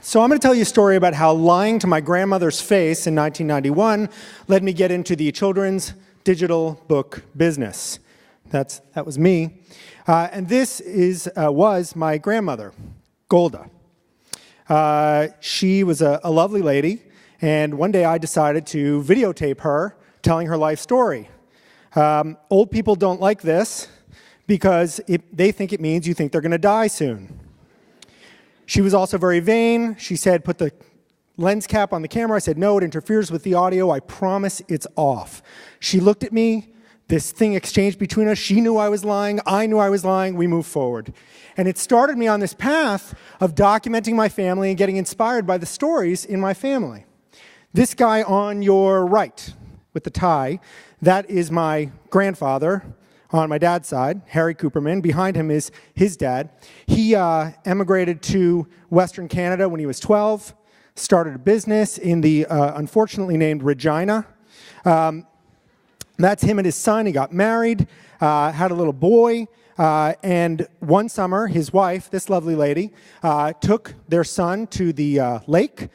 So I'm going to tell you a story about how lying to my grandmother's face in 1991 led me get into the children's digital book business. That was me. And this was my grandmother, Golda. She was a lovely lady, and one day I decided to videotape her telling her life story. Old people don't like this because they think it means you think they're going to die soon. She was also very vain. She said, put the lens cap on the camera. I said, no, it interferes with the audio. I promise it's off. She looked at me. This thing exchanged between us. She knew I was lying. I knew I was lying. We moved forward. And it started me on this path of documenting my family and getting inspired by the stories in my family. This guy on your right with the tie, that is my grandfather on my dad's side, Hillel Cooperman. Behind him is his dad. He emigrated to Western Canada when he was 12, started a business in the unfortunately named Regina. That's him and his son. He got married, had a little boy, and one summer, his wife, this lovely lady, took their son to the lake,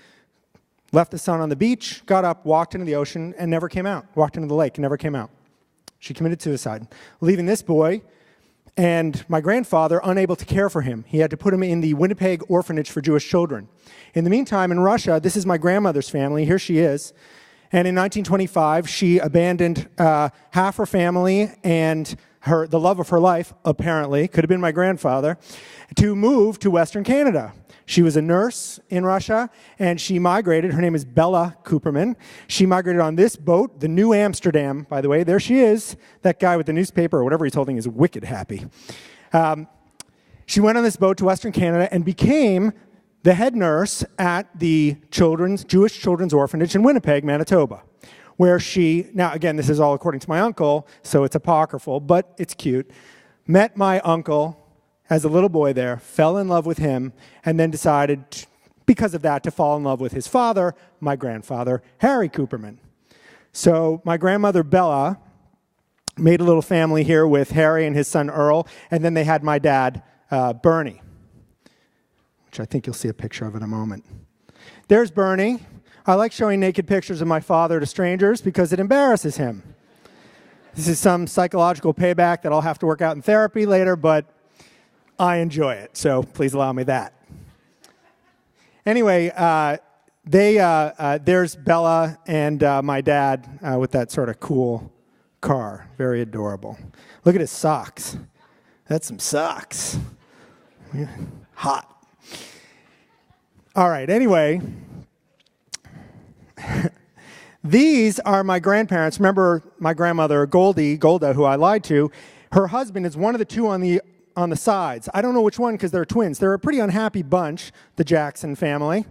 left the son on the beach, got up, walked into the ocean, and never came out. Walked into the lake and never came out. She committed suicide, leaving this boy and my grandfather unable to care for him. He had to put him in the Winnipeg Orphanage for Jewish Children. In the meantime, in Russia, this is my grandmother's family. Here she is. And in 1925, she abandoned half her family and the love of her life, apparently, could have been my grandfather, to move to Western Canada. She was a nurse in Russia, and she migrated. Her name is Bella Cooperman. She migrated on this boat, the New Amsterdam, by the way. There she is. That guy with the newspaper or whatever he's holding is wicked happy. She went on this boat to Western Canada and became the head nurse at the Jewish Children's Orphanage in Winnipeg, Manitoba, where she, now again, this is all according to my uncle, so it's apocryphal, but it's cute, met my uncle as a little boy there, fell in love with him, and then decided, because of that, to fall in love with his father, my grandfather, Hillel Cooperman. So my grandmother, Bella, made a little family here with Harry and his son, Earl, and then they had my dad, Bernie, which I think you'll see a picture of in a moment. There's Bernie. I like showing naked pictures of my father to strangers because it embarrasses him. This is some psychological payback that I'll have to work out in therapy later, but I enjoy it, so please allow me that. Anyway, there's Bella and my dad with that sort of cool car. Very adorable. Look at his socks. That's some socks. Hot. All right, anyway, these are my grandparents. Remember my grandmother, Golda, who I lied to. Her husband is one of the two on the sides. I don't know which one because they're twins. They're a pretty unhappy bunch, the Jackson family.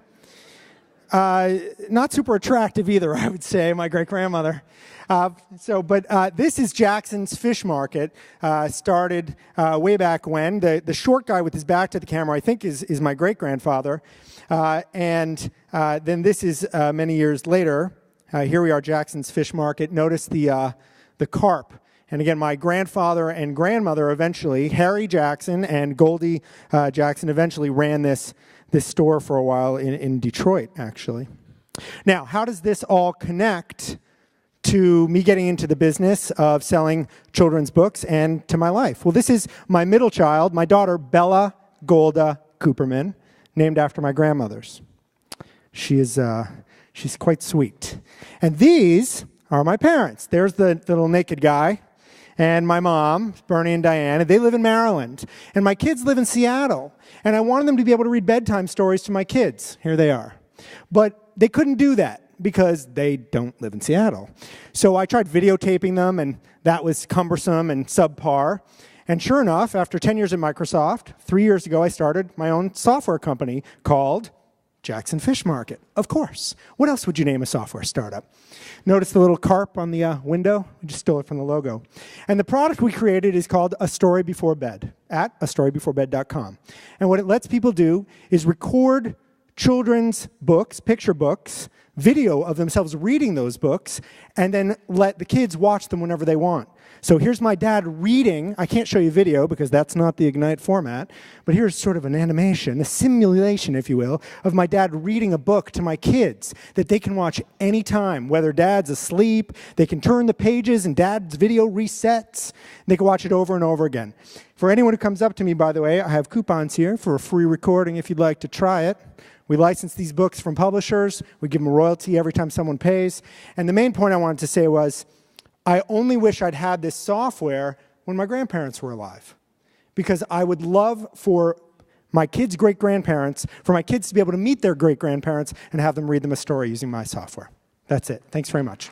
Not super attractive either, I would say, my great-grandmother. This is Jackson's Fish Market. Started way back when. The short guy with his back to the camera, I think, is my great-grandfather. Then this is many years later. Here we are, Jackson's Fish Market. Notice the carp. And again, my grandfather and grandmother eventually, Harry Jackson and Goldie Jackson, eventually ran this store for a while in Detroit, actually. Now, how does this all connect to me getting into the business of selling children's books and to my life? Well, this is my middle child, my daughter, Bella Golda Cooperman, named after my grandmother's. She's quite sweet. And these are my parents. There's the little naked guy. And my mom, Bernie and Diane, and they live in Maryland. And my kids live in Seattle. And I wanted them to be able to read bedtime stories to my kids. Here they are. But they couldn't do that because they don't live in Seattle. So I tried videotaping them, and that was cumbersome and subpar. And sure enough, after 10 years at Microsoft, 3 years ago I started my own software company called Jackson Fish Market, of course. What else would you name a software startup? Notice the little carp on the window? We just stole it from the logo. And the product we created is called A Story Before Bed at astorybeforebed.com. And what it lets people do is record children's books, picture books, video of themselves reading those books, and then let the kids watch them whenever they want. So here's my dad reading. I can't show you video because that's not the Ignite format, but here's sort of an animation, a simulation, if you will, of my dad reading a book to my kids that they can watch anytime, whether dad's asleep, they can turn the pages and dad's video resets, they can watch it over and over again. For anyone who comes up to me, by the way, I have coupons here for a free recording if you'd like to try it. We license these books from publishers. We give them a royalty every time someone pays. And the main point I wanted to say was, I only wish I'd had this software when my grandparents were alive, because I would love for my kids' great-grandparents, for my kids to be able to meet their great-grandparents and have them read them a story using my software. That's it. Thanks very much.